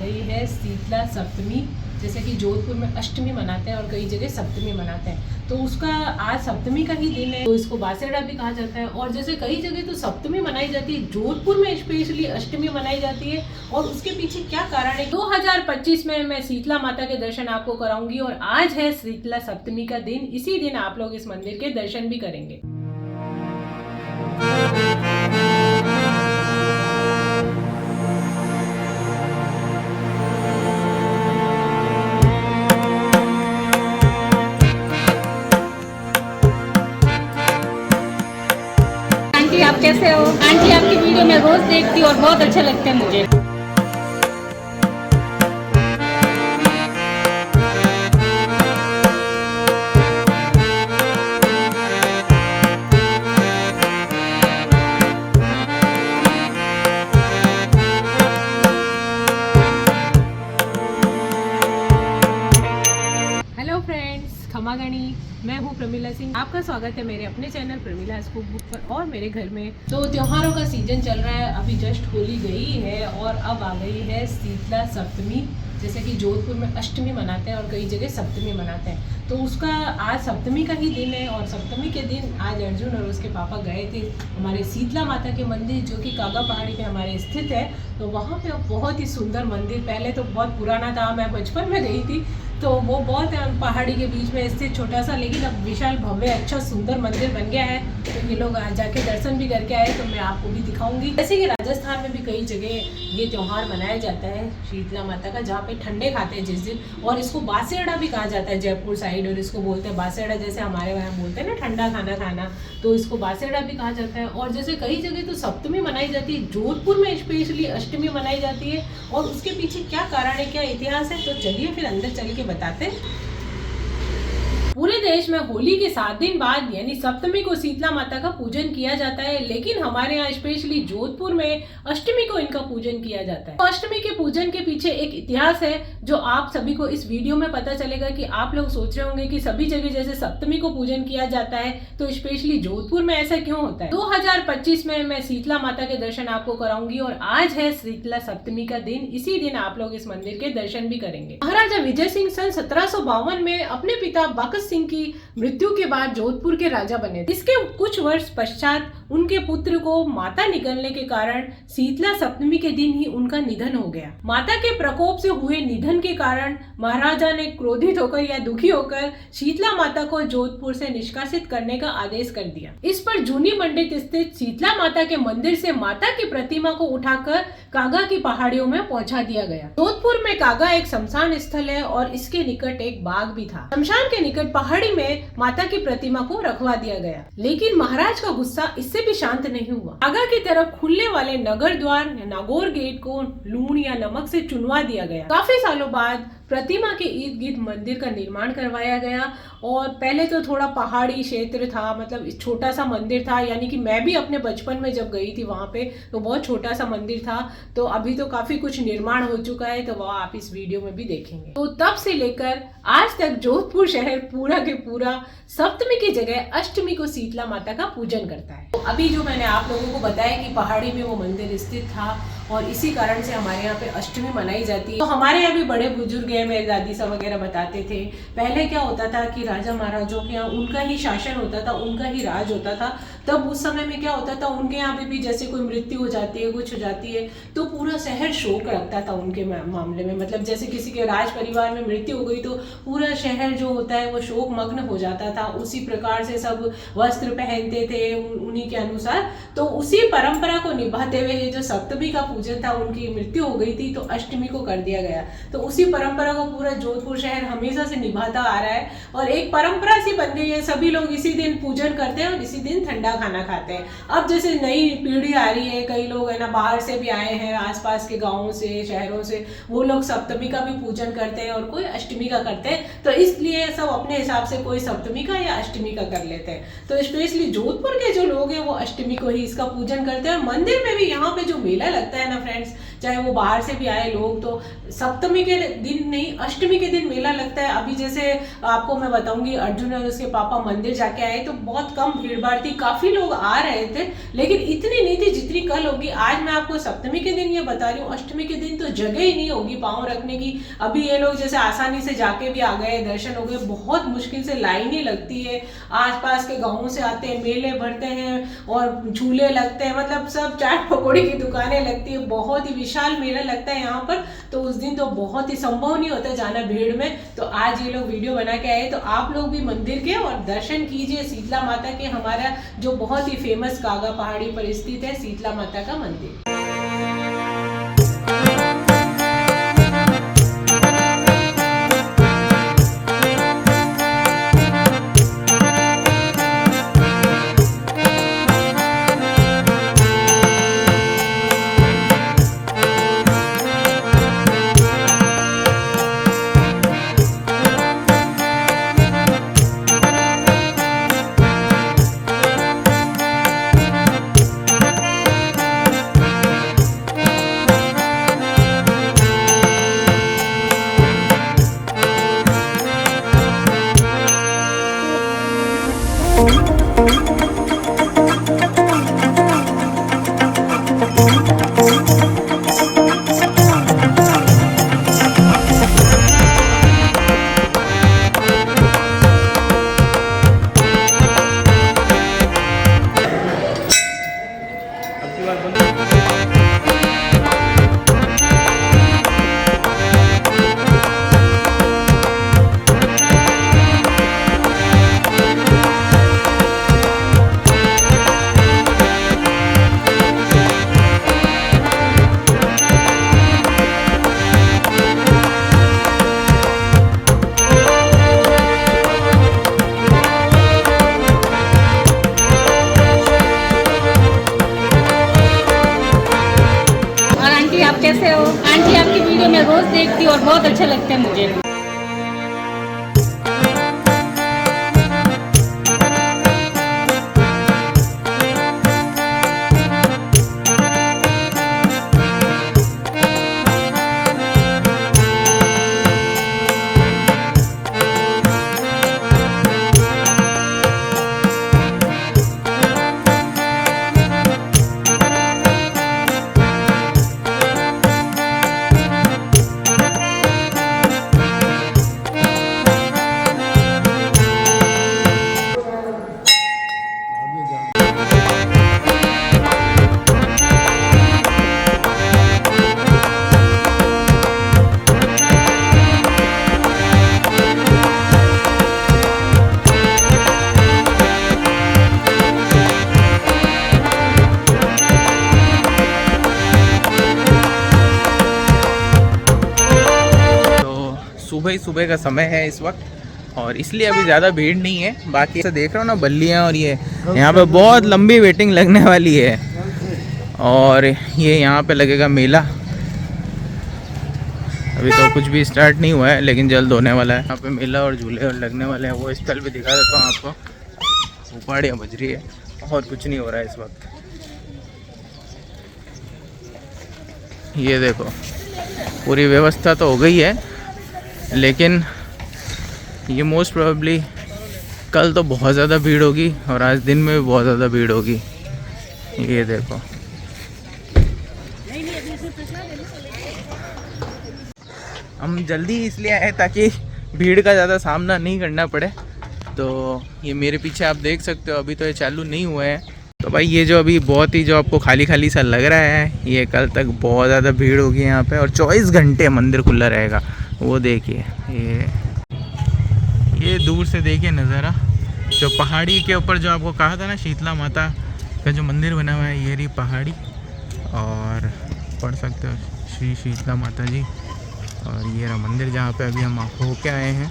गई है शीतला सप्तमी। जैसे कि जोधपुर में अष्टमी मनाते हैं और कई जगह सप्तमी मनाते हैं, तो उसका आज सप्तमी का ही दिन है, तो इसको बासेड़ा भी कहा जाता है। और जैसे कई जगह तो सप्तमी मनाई जाती है, जोधपुर में स्पेशली अष्टमी मनाई जाती है। और उसके पीछे क्या कारण है, 2025 में मैं शीतला माता के दर्शन आपको कराऊंगी और आज है शीतला सप्तमी का दिन। इसी दिन आप लोग इस मंदिर के दर्शन भी करेंगे। आंटी आप कैसे हो? आंटी आपकी वीडियो मैं रोज देखती हूँ और बहुत अच्छे लगते हैं मुझे। हेलो फ्रेंड्स, खमा गणी, मैं हूँ प्रमिला सिंह। आपका स्वागत है मेरे अपने चैनल प्रमिला कुक बुक पर और मेरे घर में। तो त्योहारों का सीजन चल रहा है, अभी जस्ट होली गई है और अब आ गई है शीतला सप्तमी। जैसे कि जोधपुर में अष्टमी मनाते हैं और कई जगह सप्तमी मनाते हैं, तो उसका आज सप्तमी का ही दिन है। और सप्तमी के दिन आज अर्जुन और उसके पापा गए थे हमारे शीतला माता के मंदिर, जो कि कागा पहाड़ी पे हमारे स्थित है। तो वहाँ पे बहुत ही सुंदर मंदिर, पहले तो बहुत पुराना था, मैं बचपन में गई थी, तो वो बहुत पहाड़ी के बीच में स्थित छोटा सा, लेकिन अब विशाल भव्य अच्छा सुंदर मंदिर बन गया है। तो ये लोग जाके दर्शन भी करके आए, तो मैं आपको भी दिखाऊंगी। जैसे कि राजस्थान में भी कई जगह ये त्यौहार मनाया जाता है शीतला माता का, जहाँ पे ठंडे खाते हैं जिस दिन, और इसको बासेड़ा भी कहा जाता है जयपुर साइड, और इसको बोलते हैं बासेड़ा, जैसे हमारे वहाँ बोलते हैं ना ठंडा खाना खाना, तो इसको बासेड़ा भी कहा जाता है। और जैसे कई जगह तो सप्तमी मनाई जाती है, जोधपुर में स्पेशली अष्टमी मनाई जाती है। और उसके पीछे क्या कारण है, क्या इतिहास है, तो चलिए फिर अंदर चल के बताते हैं। पूरे देश में होली के 7 दिन बाद यानी सप्तमी को शीतला माता का पूजन किया जाता है, लेकिन हमारे यहाँ स्पेशली जोधपुर में अष्टमी को इनका पूजन किया जाता है। तो अष्टमी के पूजन के पीछे एक इतिहास है, जो आप सभी को इस वीडियो में पता चलेगा। कि आप लोग सोच रहे होंगे कि सभी जगह जैसे सप्तमी को पूजन किया जाता है, तो स्पेशली जोधपुर में ऐसा क्यों होता है। 2025 में मैं शीतला माता के दर्शन आपको कराऊंगी और आज है शीतला सप्तमी का दिन। इसी दिन आप लोग इस मंदिर के दर्शन भी करेंगे। महाराजा विजय सिंह सन 1752 में अपने पिता बकत सिंह की मृत्यु के बाद जोधपुर के राजा बने। इसके कुछ वर्ष पश्चात उनके पुत्र को माता निकलने के कारण शीतला सप्तमी के दिन ही उनका निधन हो गया। माता के प्रकोप से हुए निधन के कारण महाराजा ने क्रोधित होकर या दुखी होकर शीतला माता को जोधपुर से निष्कासित करने का आदेश कर दिया। इस पर जूनी मंडित स्थित शीतला माता के मंदिर से माता की प्रतिमा को उठाकर कागा की पहाड़ियों में पहुंचा दिया गया। जोधपुर में कागा एक शमशान स्थल है और इसके निकट एक बाग भी था। शमशान के निकट पहाड़ी में माता की प्रतिमा को रखवा दिया गया, लेकिन महाराज का गुस्सा इससे भी शांत नहीं हुआ। कागा की तरफ खुलने वाले नगर द्वार नागौर गेट को लूण या नमक से चुनवा दिया गया। काफी सालों बाद प्रतिमा के इर्द गिर्द मंदिर का निर्माण करवाया गया। और पहले तो थोड़ा पहाड़ी क्षेत्र था, मतलब छोटा सा मंदिर था, यानी कि मैं भी अपने बचपन में जब गई थी वहां पे, तो बहुत छोटा सा मंदिर था। तो अभी तो काफी कुछ निर्माण हो चुका है, तो वह आप इस वीडियो में भी देखेंगे। तो तब से लेकर आज तक जोधपुर शहर पूरा के पूरा सप्तमी की जगह अष्टमी को शीतला माता का पूजन करता है। तो अभी जो मैंने आप लोगों को बताया कि पहाड़ी में वो मंदिर स्थित था और इसी कारण से हमारे यहाँ पे अष्टमी मनाई जाती है। तो हमारे यहाँ भी बड़े बुजुर्ग हैं, मेरे दादी सब वगैरह बताते थे, पहले क्या होता था कि राजा महाराजों के यहाँ उनका ही शासन होता था, उनका ही राज होता था। तब उस समय में क्या होता था, उनके यहाँ भी जैसे कोई मृत्यु हो जाती है, कुछ हो जाती है, तो पूरा शहर शोक रखता था उनके मामले में। मतलब जैसे किसी के राज परिवार में मृत्यु हो गई तो पूरा शहर जो होता है वो शोक मग्न हो जाता था। उसी प्रकार से सब वस्त्र पहनते थे उन्हीं के अनुसार। तो उसी परंपरा को निभाते हुए ये जो सप्तमी का पूजन था, उनकी मृत्यु हो गई थी तो अष्टमी को कर दिया गया। तो उसी परंपरा को पूरा जोधपुर शहर हमेशा से निभाता आ रहा है और एक परंपरा सी बन गई है। सभी लोग इसी दिन पूजन करते हैं और इसी दिन ठंडा खाना खाते हैं। अब जैसे नई पीढ़ी आ रही है, कई लोग है ना बाहर से भी आए हैं, आसपास के गाँवों से, शहरों से, वो लोग सप्तमी का भी पूजन करते हैं और कोई अष्टमी का करते हैं। तो इसलिए सब अपने हिसाब से कोई सप्तमी का या अष्टमी का कर लेते हैं। तो स्पेशली जोधपुर के जो लोग हैं वो अष्टमी को ही इसका पूजन करते हैं। और मंदिर में भी यहाँ पे जो मेला लगता है ना फ्रेंड्स, चाहे वो बाहर से भी आए लोग। तो सप्तमी के दिन नहीं, अष्टमी के दिन मेला लगता है। अभी जैसे आपको मैं बताऊंगी, अर्जुन और उसके पापा मंदिर जाके आए तो बहुत कम भीड़ भाड़ थी, काफी लोग आ रहे थे, लेकिन इतनी नहीं थी जितनी कल होगी। आज मैं आपको सप्तमी के दिन ये बता रही हूँ, अष्टमी के दिन तो जगह ही नहीं होगी पाँव रखने की। अभी ये लोग जैसे आसानी से जाके भी आ गए, दर्शन हो गए, बहुत मुश्किल से लाइन ही लगती है। आसपास के गाँवों से आते हैं, मेले भरते हैं और झूले लगते हैं, मतलब सब चाट पकौड़ी की दुकानें लगती है, बहुत ही विशाल मेला लगता है यहाँ पर। तो उस दिन तो बहुत ही संभव नहीं होता जाना भीड़ में। तो आज ये लोग वीडियो बना के आए, तो आप लोग भी मंदिर के और दर्शन कीजिए शीतला माता के, हमारा जो बहुत ही फेमस कागा पहाड़ी पर स्थित है शीतला माता का मंदिर। कैसे हो आंटी? आपकी वीडियो मैं रोज देखती हूँ और बहुत अच्छा लगता है मुझे। सुबह का समय है इस वक्त और इसलिए अभी ज़्यादा भीड़ नहीं है। बाकी ऐसे देख रहा हूँ ना, बल्लियाँ और ये यहाँ पे बहुत लंबी वेटिंग लगने वाली है। और ये यहाँ पे लगेगा मेला। अभी तो कुछ भी स्टार्ट नहीं हुआ है लेकिन जल्द होने वाला है। यहाँ पे मेला और झूले और लगने वाले हैं। वो स्थल भी दिखा देता हूँ आपको। उपाड़ियाँ बज रही है और कुछ नहीं हो रहा है इस वक्त। ये देखो, पूरी व्यवस्था तो हो गई है लेकिन ये मोस्ट प्रोबेबली कल तो बहुत ज़्यादा भीड़ होगी और आज दिन में भी बहुत ज़्यादा भीड़ होगी। ये देखो, हम जल्दी इसलिए आए ताकि भीड़ का ज़्यादा सामना नहीं करना पड़े। तो ये मेरे पीछे आप देख सकते हो, अभी तो ये चालू नहीं हुए हैं। तो भाई ये जो अभी बहुत ही जो आपको खाली खाली सा लग रहा है, ये कल तक बहुत ज़्यादा भीड़ होगी यहाँ पे और 24 घंटे मंदिर खुला रहेगा। वो देखिए, ये दूर से देखिए नज़ारा, जो पहाड़ी के ऊपर जो आपको कहा था ना शीतला माता का जो मंदिर बना हुआ है, ये रही पहाड़ी। और पढ़ सकते हो श्री शीतला माता जी। और ये रहा मंदिर जहाँ पे अभी हम होके आए हैं।